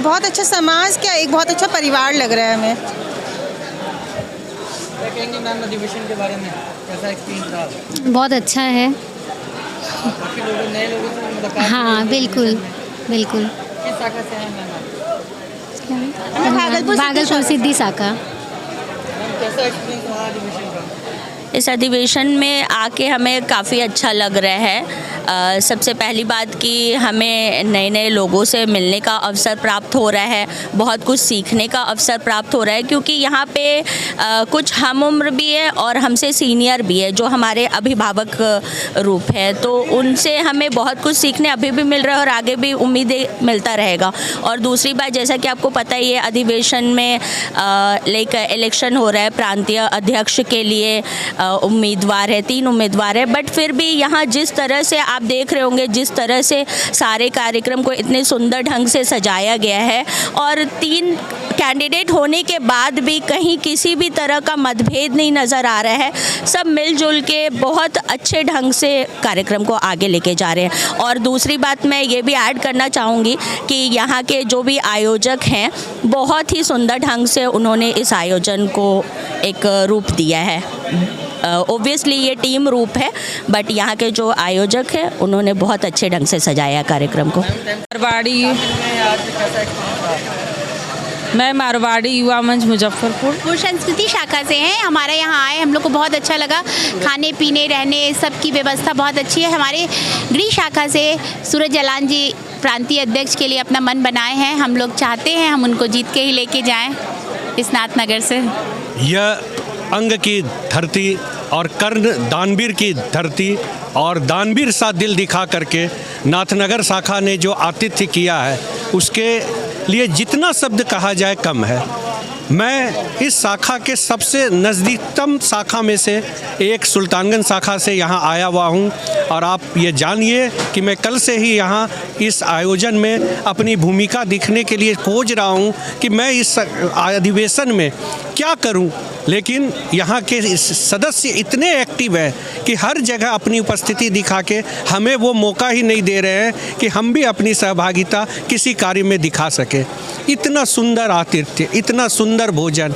बहुत अच्छा समाज क्या, एक बहुत अच्छा परिवार लग रहा है हमें। क्या कहेंगे मैम अधिवेशन के बारे में, कैसा एक्सपीरियंस रहा? बहुत अच्छा है। काफ़ी लोगों नए लोगों से मुलाकात हाँ, बिल्कुल बिल्कुल। किस शाखा से हैं मैम आप? भागलपुर सिद्धि शाखा। मैम कैसा एक्सपीरियंस रहा अधिवेशन का? इस अधिवेशन में आके हमें काफ़ी अच्छा लग रहा है। सबसे पहली बात कि हमें नए नए लोगों से मिलने का अवसर प्राप्त हो रहा है, बहुत कुछ सीखने का अवसर प्राप्त हो रहा है, क्योंकि यहाँ पे कुछ हम उम्र भी है और हमसे सीनियर भी है जो हमारे अभिभावक रूप है, तो उनसे हमें बहुत कुछ सीखने अभी भी मिल रहा है और आगे भी उम्मीदें मिलता रहेगा। और दूसरी बात, जैसा कि आपको पता ही है, अधिवेशन में लाइक इलेक्शन हो रहा है, प्रांतीय अध्यक्ष के लिए उम्मीदवार है, 3 उम्मीदवार है, बट फिर भी यहाँ जिस तरह से आप देख रहे होंगे, जिस तरह से सारे कार्यक्रम को इतने सुंदर ढंग से सजाया गया है और 3 कैंडिडेट होने के बाद भी कहीं किसी भी तरह का मतभेद नहीं नज़र आ रहा है। सब मिलजुल के बहुत अच्छे ढंग से कार्यक्रम को आगे लेके जा रहे हैं। और दूसरी बात मैं ये भी ऐड करना चाहूँगी कि यहाँ के जो भी आयोजक हैं, बहुत ही सुंदर ढंग से उन्होंने इस आयोजन को एक रूप दिया है। ओब्वियसली ये टीम रूप है, बट यहाँ के जो आयोजक हैं उन्होंने बहुत अच्छे ढंग से सजाया कार्यक्रम को। मैं मारवाड़ी युवा मंच मुजफ्फरपुर संस्कृति शाखा से हैं। हमारे यहाँ आए, हम लोग को बहुत अच्छा लगा। खाने पीने रहने सबकी व्यवस्था बहुत अच्छी है। हमारे गृह शाखा से सूरज जलान जी प्रांतीय अध्यक्ष के लिए अपना मन बनाए हैं। हम लोग चाहते हैं हम उनको जीत के ही लेके जाएं इस नाथनगर से। यह अंग की धरती और कर्ण दानवीर की धरती और दानवीर सा दिल दिखा करके नाथनगर शाखा ने जो आतिथ्य किया है, उसके लिए जितना शब्द कहा जाए कम है। मैं इस शाखा के सबसे नज़दीकतम शाखा में से एक सुल्तानगंज शाखा से यहाँ आया हुआ हूँ और आप ये जानिए कि मैं कल से ही यहाँ इस आयोजन में अपनी भूमिका दिखने के लिए खोज रहा हूँ कि मैं इस अधिवेशन में क्या करूँ, लेकिन यहाँ के सदस्य इतने एक्टिव हैं कि हर जगह अपनी उपस्थिति दिखा के हमें वो मौका ही नहीं दे रहे हैं कि हम भी अपनी सहभागिता किसी कार्य में दिखा सकें। इतना सुंदर आतिथ्य, इतना सुंदर भोजन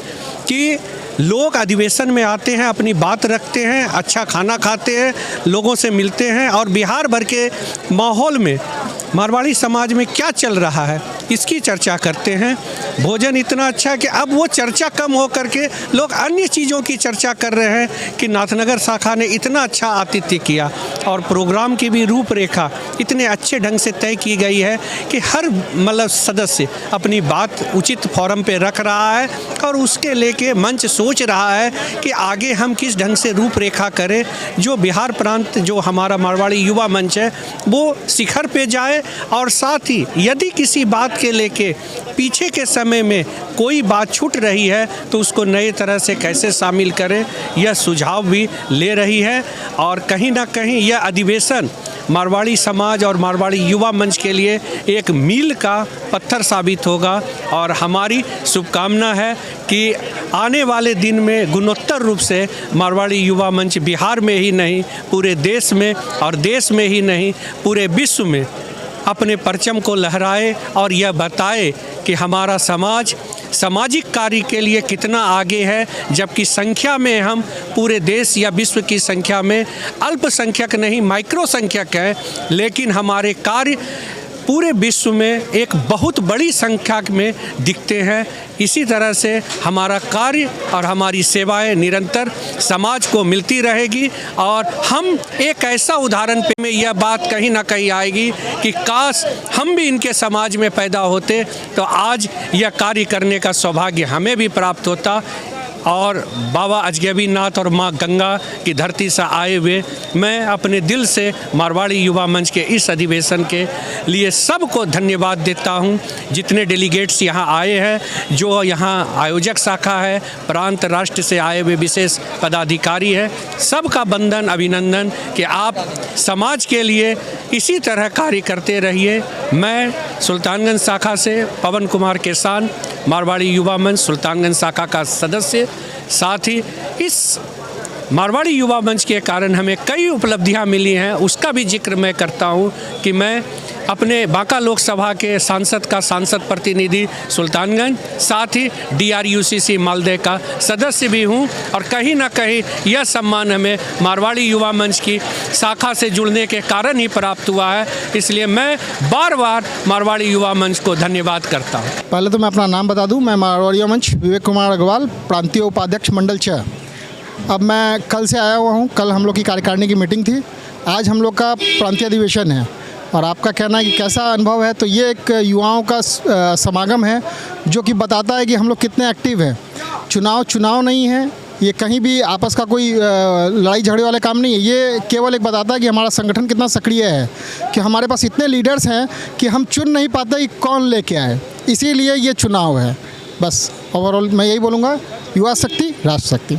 कि लोग अधिवेशन में आते हैं, अपनी बात रखते हैं, अच्छा खाना खाते हैं, लोगों से मिलते हैं और बिहार भर के माहौल में मारवाड़ी समाज में क्या चल रहा है इसकी चर्चा करते हैं। भोजन इतना अच्छा है कि अब वो चर्चा कम हो करके लोग अन्य चीज़ों की चर्चा कर रहे हैं कि नाथनगर शाखा ने इतना अच्छा आतिथ्य किया और प्रोग्राम की भी रूपरेखा इतने अच्छे ढंग से तय की गई है कि हर मतलब सदस्य अपनी बात उचित फोरम पे रख रहा है और उसके लेके मंच सोच रहा है कि आगे हम किस ढंग से रूपरेखा करें, जो बिहार प्रांत जो हमारा मारवाड़ी युवा मंच है वो शिखर पे जाए और साथ ही यदि किसी बात के लेके पीछे के समय में कोई बात छूट रही है तो उसको नए तरह से कैसे शामिल करें, यह सुझाव भी ले रही है। और कहीं ना कहीं यह अधिवेशन मारवाड़ी समाज और मारवाड़ी युवा मंच के लिए एक मील का पत्थर साबित होगा और हमारी शुभकामना है कि आने वाले दिन में गुणोत्तर रूप से मारवाड़ी युवा मंच बिहार में ही नहीं पूरे देश में और देश में ही नहीं पूरे विश्व में अपने परचम को लहराए और यह बताए कि हमारा समाज सामाजिक कार्य के लिए कितना आगे है, जबकि संख्या में हम पूरे देश या विश्व की संख्या में अल्पसंख्यक नहीं माइक्रो संख्यक हैं, लेकिन हमारे कार्य पूरे विश्व में एक बहुत बड़ी संख्या में दिखते हैं। इसी तरह से हमारा कार्य और हमारी सेवाएं निरंतर समाज को मिलती रहेगी और हम एक ऐसा उदाहरण पे में यह बात कहीं ना कहीं आएगी कि काश हम भी इनके समाज में पैदा होते तो आज यह कार्य करने का सौभाग्य हमें भी प्राप्त होता। और बाबा अजगैबी नाथ और माँ गंगा की धरती से आए हुए मैं अपने दिल से मारवाड़ी युवा मंच के इस अधिवेशन के लिए सबको धन्यवाद देता हूँ। जितने डेलीगेट्स यहाँ आए हैं, जो यहाँ आयोजक शाखा है, प्रांत राष्ट्र से आए हुए विशेष पदाधिकारी है, सबका बंधन अभिनंदन कि आप समाज के लिए इसी तरह कार्य करते रहिए। मैं सुल्तानगंज शाखा से पवन कुमार केसान, मारवाड़ी युवा मंच सुल्तानगंज शाखा का सदस्य, साथ ही इस मारवाड़ी युवा मंच के कारण हमें कई उपलब्धियां मिली हैं, उसका भी जिक्र मैं करता हूं कि मैं अपने बांका लोकसभा के सांसद का सांसद प्रतिनिधि सुल्तानगंज, साथ ही DRUCC मालदह का सदस्य भी हूं और कहीं ना कहीं यह सम्मान हमें मारवाड़ी युवा मंच की शाखा से जुड़ने के कारण ही प्राप्त हुआ है। इसलिए मैं बार बार मारवाड़ी युवा मंच को धन्यवाद करता हूँ। पहले तो मैं अपना नाम बता दूं, मैं मारवाड़ी युवा मंच विवेक कुमार अग्रवाल, प्रांतीय उपाध्यक्ष मंडल 6। अब मैं कल से आया हुआ हूं। कल हम लोग की कार्यकारिणी की मीटिंग थी, आज हम लोग का प्रांतीय अधिवेशन है। और आपका कहना है कि कैसा अनुभव है, तो ये एक युवाओं का समागम है जो कि बताता है कि हम लोग कितने एक्टिव हैं। चुनाव नहीं है, ये कहीं भी आपस का कोई लड़ाई झगड़े वाले काम नहीं है। ये केवल एक बताता है कि हमारा संगठन कितना सक्रिय है, कि हमारे पास इतने लीडर्स हैं कि हम चुन नहीं पाते कि कौन लेके आए। इसीलिए ये चुनाव है। बस ओवरऑल मैं यही बोलूँगा, युवा शक्ति राष्ट्र शक्ति।